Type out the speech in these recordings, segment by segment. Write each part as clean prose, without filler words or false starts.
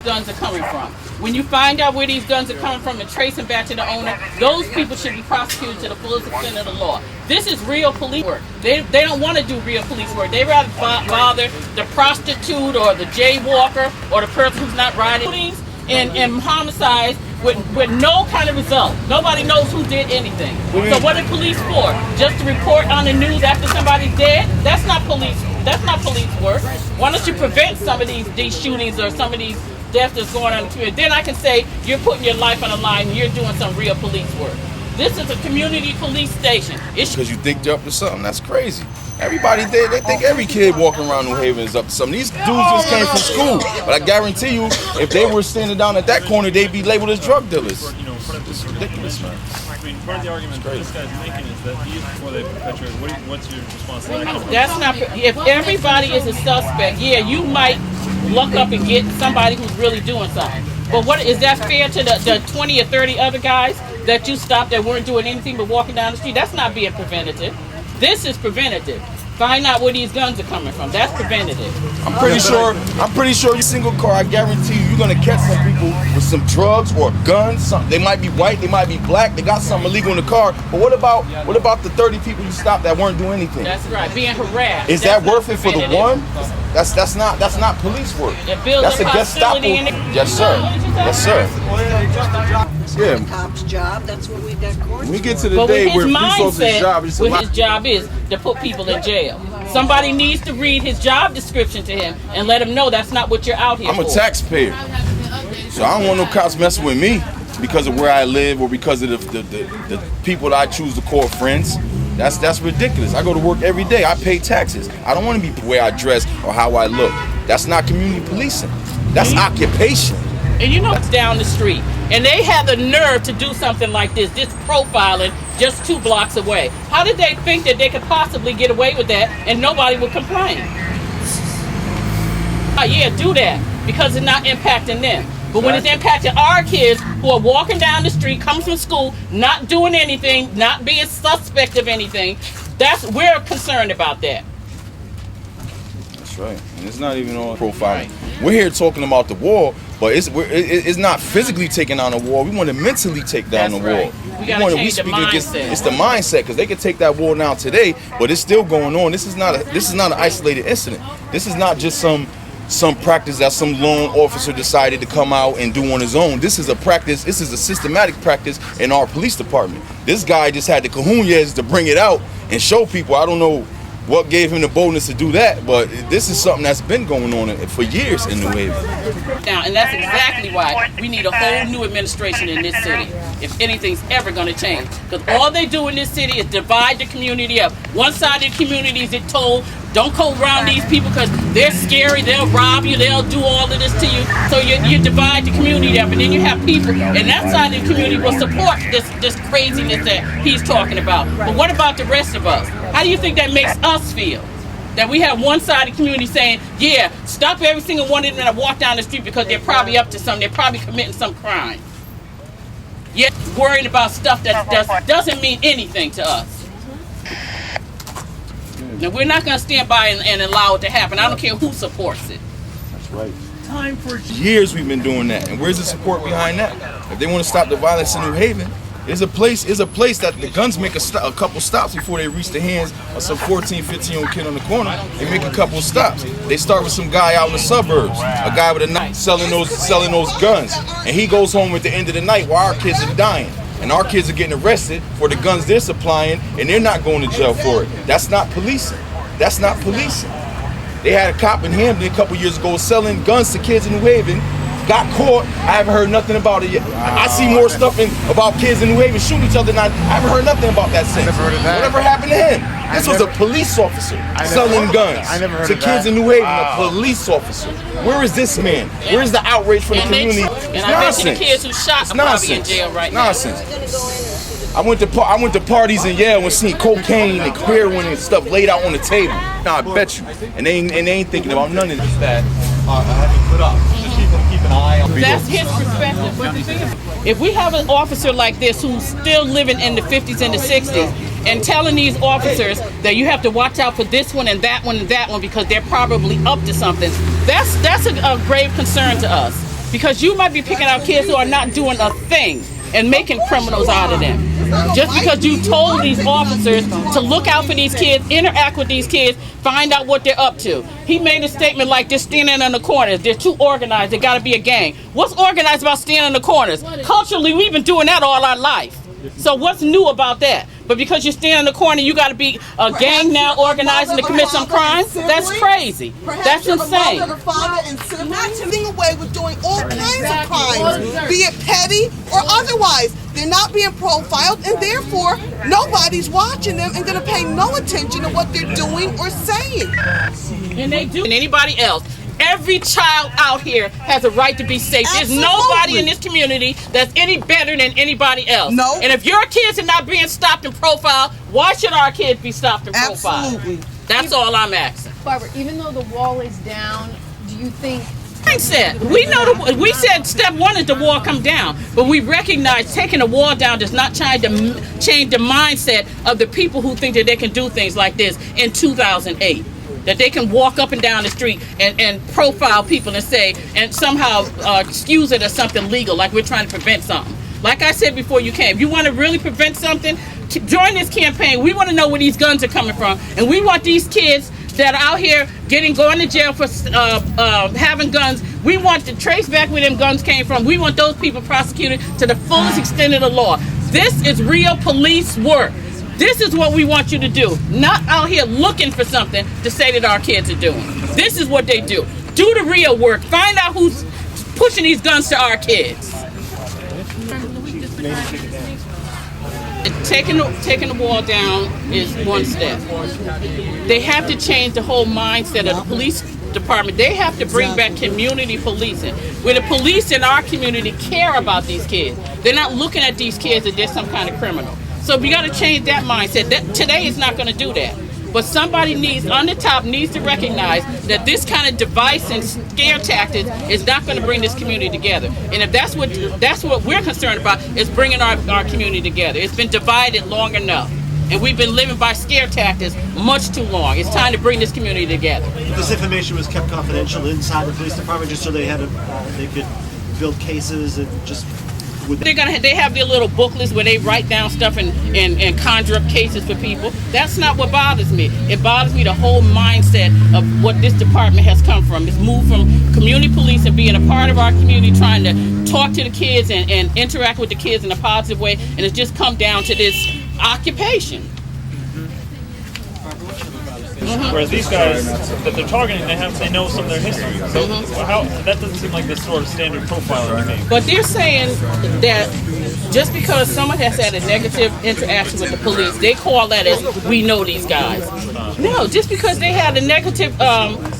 guns are coming from. When you find out where these guns are coming from and trace them back to the owner, those people should be prosecuted to the fullest extent of the law. This is real police work. They don't want to do real police work. They rather bother the prostitute or the jaywalker or the person who's not riding and homicides with no kind of result. Nobody knows who did anything. So what are police for? Just to report on the news after somebody's dead? That's not police. That's not police work. Why don't you prevent some of these shootings or some of these deaths that's going on in the community? Then I can say you're putting your life on the line and you're doing some real police work. This is a community police station. It's because you think they're up to something. That's crazy. Everybody, they think every kid walking around New Haven is up to something. These dudes just came from school. But I guarantee you, if they were standing down at that corner, they'd be labeled as drug dealers. It's ridiculous, man. I mean, part of the argument that this guy's making is that he is before they perpetrate. What's your response to that? That's not. If everybody is a suspect, yeah, you might look up and get somebody who's really doing something. But what is that fair to the 20 or 30 other guys that you stopped that weren't doing anything but walking down the street? That's not being preventative. This is preventative. Find out where these guns are coming from. That's preventative. I'm pretty sure your single car, I guarantee you're gonna catch some people with some drugs or guns. They might be white, they might be black, they got something illegal in the car. But what about the 30 people you stopped that weren't doing anything? That's right. Being harassed. Is that worth it for the one? That's not police work. That's a Gestapo. Yes, sir. Yes, sir. Yeah. Cop's job. That's what we got court. We get to the day where police officer's job is his job is to put people in jail. Somebody needs to read his job description to him and let him know that's not what you're out here for. I'm a taxpayer, so I don't want no cops messing with me because of where I live or because of the people that I choose to call friends. That's ridiculous. I go to work every day. I pay taxes. I don't want to be the way I dress or how I look. That's not community policing. That's occupation. And you know it's down the street. And they have the nerve to do something like this profiling just 2 blocks away. How did they think that they could possibly get away with that and nobody would complain? Yeah, do that because it's not impacting them. But when it's impacting our kids who are walking down the street, coming from school, not doing anything, not being suspect of anything, we're concerned about that. That's right. And it's not even on profiling. Right. We're here talking about the war, but it's not physically taking down the wall. We want to mentally take down the wall. We got to change the mindset. It's the mindset because they can take that wall down today, but it's still going on. This is not an isolated incident. This is not just some practice that some lone officer decided to come out and do on his own. This is a practice. This is a systematic practice in our police department. This guy just had the cojones to bring it out and show people. I don't know what gave him the boldness to do that, but this is something that's been going on for years in New Haven. Now, and that's exactly why we need a whole new administration in this city, if anything's ever going to change. Because all they do in this city is divide the community up. One side of the community is told, don't go around these people because they're scary, they'll rob you, they'll do all of this to you. So you divide the community up, and then you have people, and that side of the community will support this craziness that he's talking about. But what about the rest of us? How do you think that makes us feel? That we have one side of the community saying, yeah, stop every single one of them that walk down the street because they're probably up to something, they're probably committing some crime. Yet worried about stuff that doesn't mean anything to us. Now, we're not going to stand by and allow it to happen. I don't care who supports it. That's right. Years we've been doing that. And where's the support behind that? If they want to stop the violence in New Haven, there's a place that the guns make a couple stops before they reach the hands of some 14, 15-year-old kid on the corner. They make a couple stops. They start with some guy out in the suburbs, a guy with a knife selling those guns. And he goes home at the end of the night while our kids are dying. And our kids are getting arrested for the guns they're supplying, and they're not going to jail for it. That's not policing. That's not policing. They had a cop in Hamden a couple years ago selling guns to kids in New Haven. Got caught. I haven't heard nothing about it yet. I see more stuff about kids in New Haven shooting each other. I haven't heard nothing about that since. Whatever happened to him? This was a police officer selling guns to kids in New Haven. A police officer. Where is this man? Where is the outrage for the community? And I bet you the kids who shot are probably in jail right now. Nonsense. I went to parties in Yale and seen cocaine and heroin and stuff laid out on the table. Nah, I bet you. And they ain't thinking about none of this. That having put up. Keep an eye on. That's his perspective. If we have an officer like this who's still living in the 50s and the 60s and telling these officers that you have to watch out for this one and that one and that one because they're probably up to something, that's a grave concern to us. because you might be picking out kids who are not doing a thing and making criminals out of them. Just because you told these officers to look out for these kids, interact with these kids, find out what they're up to. He made a statement like they're standing in the corners. They're too organized. They got to be a gang. What's organized about standing in the corners? Culturally, we've been doing that all our life. So what's new about that? But because you're standing in the corner, you got to be a gang now organizing to commit some crimes? That's crazy. That's insane. The father and siblings getting away with doing all kinds of crimes, be it petty or otherwise. They're not being profiled, and therefore nobody's watching them and going to pay no attention to what they're doing or saying. And they do. And anybody else. Every child out here has a right to be safe. Absolutely. There's nobody in this community that's any better than anybody else. No. And if your kids are not being stopped and profiled, why should our kids be stopped and profiled? Absolutely. That's all I'm asking. Barbara, even though the wall is down, do you think... I said, we said step one is the wall come down, but we recognize taking the wall down does not change the mindset of the people who think that they can do things like this in 2008. That they can walk up and down the street and profile people and say, and somehow excuse it as something legal, like we're trying to prevent something. Like I said before you came, if you want to really prevent something, join this campaign. We want to know where these guns are coming from, and we want these kids that are out here going to jail for having guns. We want to trace back where them guns came from. We want those people prosecuted to the fullest extent of the law. This is real police work. This is what we want you to do, not out here looking for something to say that our kids are doing. This is what they do. Do the real work. Find out who's pushing these guns to our kids. Taking the wall down is one step. They have to change the whole mindset of the police department. They have to bring back community policing, where the police in our community care about these kids. They're not looking at these kids as they're some kind of criminal. So we got to change that mindset. Today is not going to do that. But somebody on the top needs to recognize that this kind of device and scare tactics is not going to bring this community together. And if that's what we're concerned about, is bringing our community together. It's been divided long enough. And we've been living by scare tactics much too long. It's time to bring this community together. This information was kept confidential inside the police department just so they could build cases and just... They have their little booklets where they write down stuff and conjure up cases for people. That's not what bothers me. It bothers me the whole mindset of what this department has come from. It's moved from community police and being a part of our community, trying to talk to the kids and interact with the kids in a positive way, and it's just come down to this occupation. Whereas these guys that they're targeting, they know some of their history. So that doesn't seem like the sort of standard profiling to me. But they're saying that just because someone has had a negative interaction with the police, they call that as we know these guys. No, just because they had a negative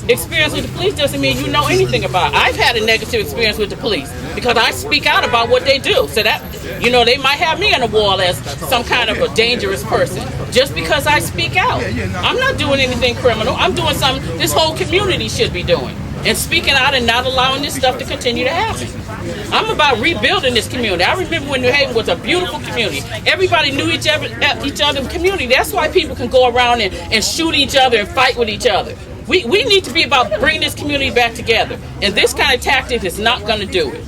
experience with the police doesn't mean you know anything about it. I've had a negative experience with the police because I speak out about what they do. So that, they might have me on the wall as some kind of a dangerous person just because I speak out. I'm not doing anything criminal. I'm doing something this whole community should be doing. And speaking out and not allowing this stuff to continue to happen. I'm about rebuilding this community. I remember when New Haven was a beautiful community. Everybody knew each other in the community. That's why people can go around and shoot each other and fight with each other. We need to be about bringing this community back together. And this kind of tactic is not going to do it.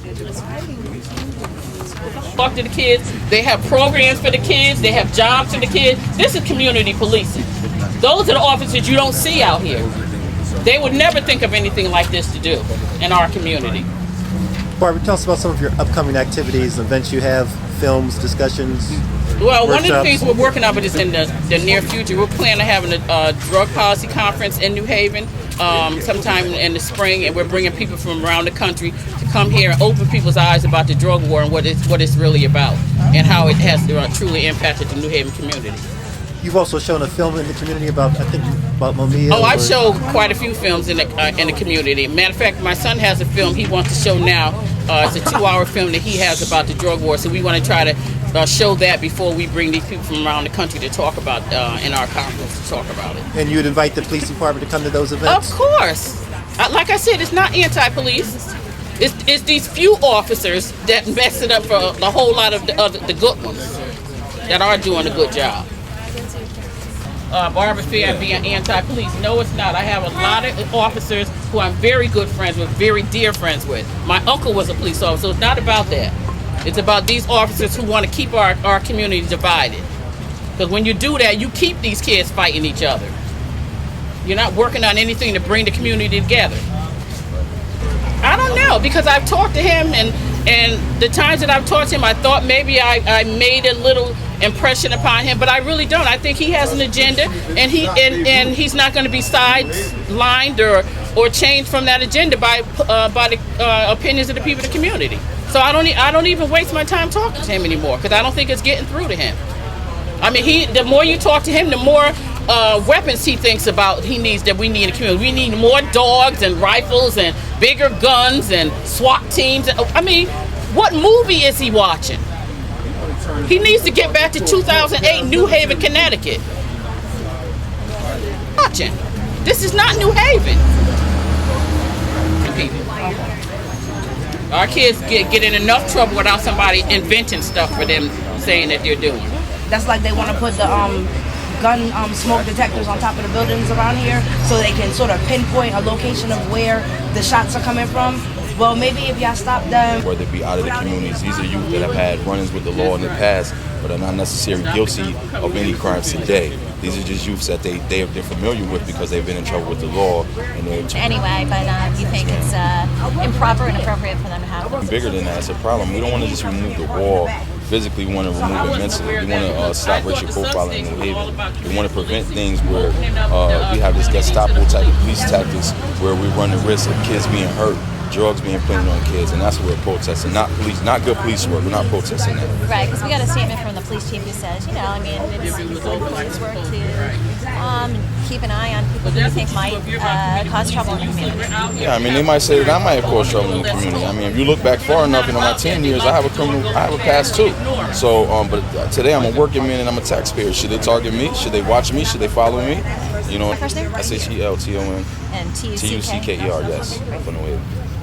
Talk to the kids. They have programs for the kids. They have jobs for the kids. This is community policing. Those are the officers you don't see out here. They would never think of anything like this to do in our community. Barbara, tell us about some of your upcoming activities, events you have, films, discussions. Well, workshops. One of the things we're working on, but it's in the near future, we're planning on having a drug policy conference in New Haven sometime in the spring, and we're bringing people from around the country to come here and open people's eyes about the drug war and what it's really about and how it has truly impacted the New Haven community. You've also shown a film in the community about Mumia. Oh, I've showed quite a few films in the community. Matter of fact, my son has a film he wants to show now. It's a 2-hour film that he has about the drug war. So we want to try to show that before we bring these people from around the country to talk about in our conference to talk about it. And you would invite the police department to come to those events? Of course. Like I said, it's not anti-police. It's these few officers that mess it up for the whole lot of the good ones that are doing a good job. Barbara Fair being anti-police. No, it's not. I have a lot of officers who I'm very good friends with, very dear friends with. My uncle was a police officer, so it's not about that. It's about these officers who want to keep our community divided. Because when you do that, you keep these kids fighting each other. You're not working on anything to bring the community together. I don't know, because I've talked to him, and the times that I've talked to him, I thought maybe I made a little impression upon him, but I really don't. I think he has an agenda, and he's not going to be sidelined or changed from that agenda by the opinions of the people in the community. So I don't even waste my time talking to him anymore, because I don't think it's getting through to him. I mean, the more you talk to him, the more weapons he thinks about we need in the community. We need more dogs and rifles and bigger guns and SWAT teams. I mean, what movie is he watching? He needs to get back to 2008 New Haven, Connecticut. Watching. This is not New Haven. Our kids get in enough trouble without somebody inventing stuff for them saying that they're doing. That's like they want to put the gun smoke detectors on top of the buildings around here so they can sort of pinpoint a location of where the shots are coming from. Well, maybe if y'all stop them. Whether it be out of the communities, these are youth that have had run-ins with the law in the past, but are not necessarily guilty of any crimes today. These are just youths that they're familiar with because they've been in trouble with the law. And anyway, but you think it's improper and inappropriate for them to have them? Bigger than that, it's a problem. We don't want to just remove the wall physically, we want to remove it mentally. We want to stop racial profiling in New Haven. We want to prevent things where we have this Gestapo type of police tactics where we run the risk of kids being hurt, drugs being planted on kids, and that's what we're protesting. Not good police work. We're not protesting that. Right, because we got a statement from the police chief who says, it's good police work to keep an eye on people who you think might cause trouble in the community. Yeah, I mean, they might say that I might have caused trouble in the community. I mean, if you look back far enough, my 10 years, I have a past too. So, but today I'm a working man and I'm a taxpayer. Should they target me? Should they watch me? Should they follow me? First name? SHELTON and TUCKER, yes, from New Haven.